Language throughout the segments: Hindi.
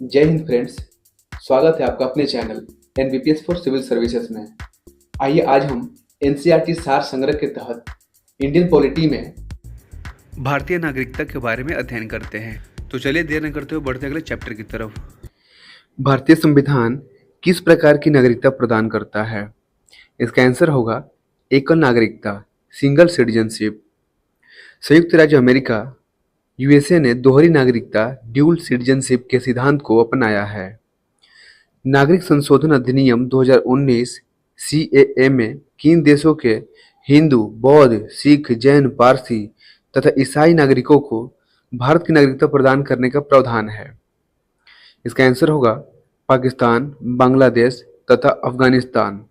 जय हिंद फ्रेंड्स। स्वागत है आपका अपने चैनल एनबीपीएस फॉर सिविल सर्विसेज में। आइए आज हम एनसीईआरटी सार संग्रह के तहत इंडियन पॉलिटी में भारतीय नागरिकता के बारे में अध्ययन करते हैं। तो चलिए देर न करते हुए बढ़ते अगले चैप्टर की तरफ। भारतीय संविधान किस प्रकार की नागरिकता प्रदान करता है? इसका आंसर होगा एकल नागरिकता, सिंगल सिटीजनशिप। संयुक्त राज्य अमेरिका यूएसए ने दोहरी नागरिकता, ड्यूल सिटीजनशिप के सिद्धांत को अपनाया है। नागरिक संशोधन अधिनियम 2019 सीएए में किन देशों के हिंदू, बौद्ध, सिख, जैन, पारसी तथा ईसाई नागरिकों को भारत की नागरिकता प्रदान करने का प्रावधान है? इसका आंसर होगा पाकिस्तान, बांग्लादेश तथा अफगानिस्तान।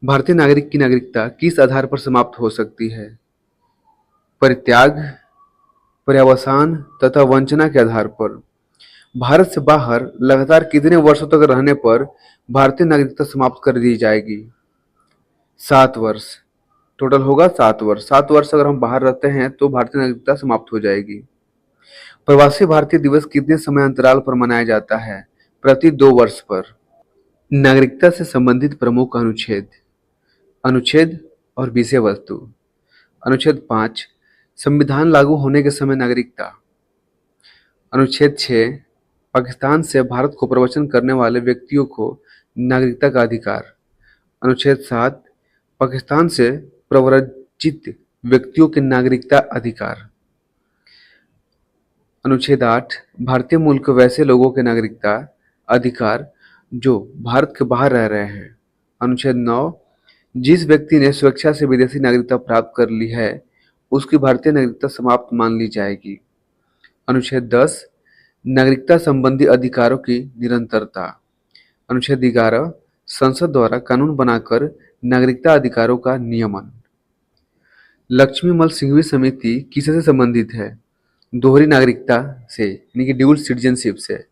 भारतीय नागरिक की नागरिकता किस आधार पर समाप्त हो सकती है? परित्याग, पर्यावसान तथा वंचना के आधार पर। भारत से बाहर लगातार कितने वर्षों तक रहने पर भारतीय नागरिकता समाप्त कर दी जाएगी? 7 वर्ष। टोटल होगा 7 वर्ष। 7 वर्ष अगर हम बाहर रहते हैं तो भारतीय नागरिकता समाप्त हो जाएगी। प्रवासी भारतीय दिवस कितने समय अंतराल पर मनाया जाता है? प्रति 2 वर्ष पर। नागरिकता से संबंधित प्रमुख अनुच्छेद। अनुच्छेद और विषय वस्तु। अनुच्छेद 5 संविधान लागू होने के समय नागरिकता। अनुच्छेद 6 पाकिस्तान से भारत को प्रवचन करने वाले व्यक्तियों को नागरिकता का अधिकार। अनुच्छेद 7 पाकिस्तान से प्रव्रजित व्यक्तियों के नागरिकता अधिकार। अनुच्छेद 8 भारतीय मूल के वैसे लोगों के नागरिकता अधिकार जो भारत के बाहर रह रहे हैं। अनुच्छेद 9 जिस व्यक्ति ने स्वेच्छा से विदेशी नागरिकता प्राप्त कर ली है उसकी भारतीय नागरिकता समाप्त मान ली जाएगी। अनुच्छेद 10 नागरिकता संबंधी अधिकारों की निरंतरता। अनुच्छेद 11 संसद द्वारा कानून बनाकर नागरिकता अधिकारों का नियमन। लक्ष्मीमल सिंघवी समिति किससे संबंधित है? दोहरी नागरिकता से यानी कि ड्यूल सिटीजनशिप से।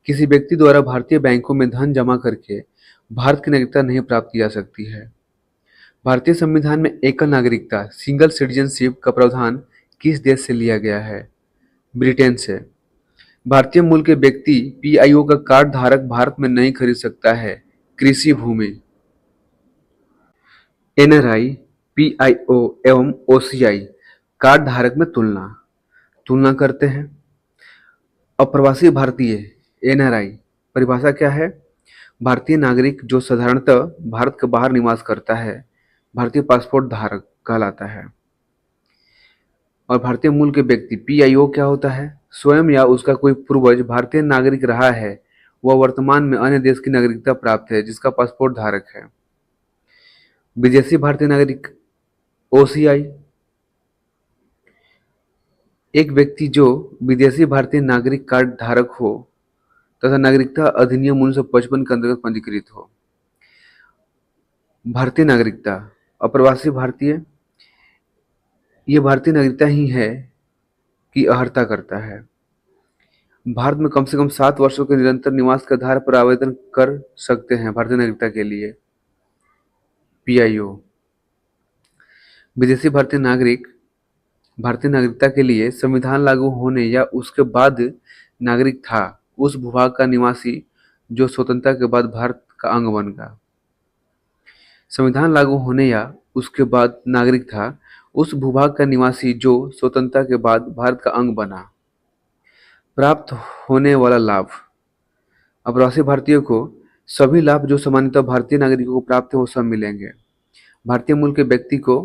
किसी व्यक्ति द्वारा भारतीय बैंकों में धन जमा करके भारत की नागरिकता नहीं प्राप्त की जा सकती है। भारतीय संविधान में एकल नागरिकता, सिंगल सिटीजनशिप का प्रावधान किस देश से लिया गया है? ब्रिटेन से। भारतीय मूल के व्यक्ति पीआईओ का कार्ड धारक भारत में नहीं खरीद सकता है। कृषि भूमि। एनआरआई, पीआईओ एवं ओसीआई कार्ड धारक में तुलना करते हैं। अप्रवासी भारतीय एनआरआई परिभाषा क्या है? भारतीय नागरिक जो साधारणतः भारत के बाहर निवास करता है, भारतीय पासपोर्ट धारक कहलाता है। और भारतीय मूल के व्यक्ति पीआईओ क्या होता है? स्वयं या उसका कोई पूर्वज भारतीय नागरिक रहा है, वह वर्तमान में अन्य देश की नागरिकता प्राप्त है जिसका पासपोर्ट धारक है। विदेशी भारतीय नागरिक ओसीआई एक व्यक्ति जो विदेशी भारतीय नागरिक कार्ड धारक हो तथा नागरिकता अधिनियम 1955 के अंतर्गत पंजीकृत हो। भारतीय नागरिकता अप्रवासी भारतीय ये भारतीय नागरिकता ही है कि अर्हता करता है। भारत में कम से कम 7 वर्षों के निरंतर निवास के आधार पर आवेदन कर सकते हैं भारतीय नागरिकता के लिए पीआईओ। विदेशी भारतीय नागरिक भारतीय नागरिकता के लिए संविधान लागू होने या उसके बाद नागरिक था उस भूभाग का निवासी जो स्वतंत्रता के बाद भारत का अंग बन गया। संविधान लागू होने या उसके बाद नागरिक था उस भूभाग का निवासी जो स्वतंत्रता के बाद भारत का अंग बना। प्राप्त होने वाला लाभ। अप्रवासी भारतीयों को सभी लाभ जो सामान्यतः भारतीय नागरिकों को प्राप्त है वो सब मिलेंगे। भारतीय मूल के व्यक्ति को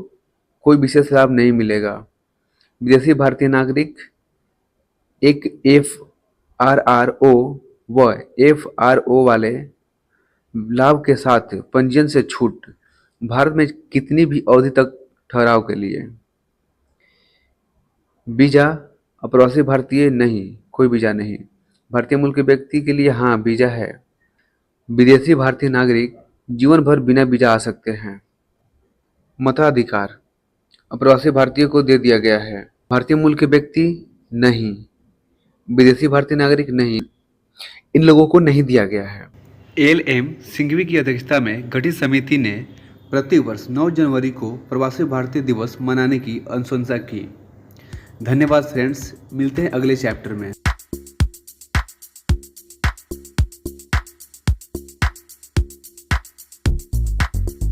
कोई विशेष लाभ नहीं मिलेगा। विदेशी भारतीय नागरिक एक एफआरआरओ व एफआरओ वाले लाभ के साथ पंजीयन से छूट भारत में कितनी भी अवधि तक ठहराव के लिए। वीजा अप्रवासी भारतीय नहीं, कोई वीजा नहीं। भारतीय मूल के व्यक्ति के लिए हाँ वीजा है। विदेशी भारतीय नागरिक जीवन भर बिना वीजा आ सकते हैं। मताधिकार अप्रवासी भारतीय को दे दिया गया है। भारतीय मूल के व्यक्ति नहीं, विदेशी भारतीय नागरिक नहीं, इन लोगों को नहीं दिया गया है। एल.एम. सिंघवी की अध्यक्षता में गठित समिति ने प्रतिवर्ष 9 जनवरी को प्रवासी भारतीय दिवस मनाने की अनुशंसा की। धन्यवाद फ्रेंड्स, मिलते हैं अगले चैप्टर में।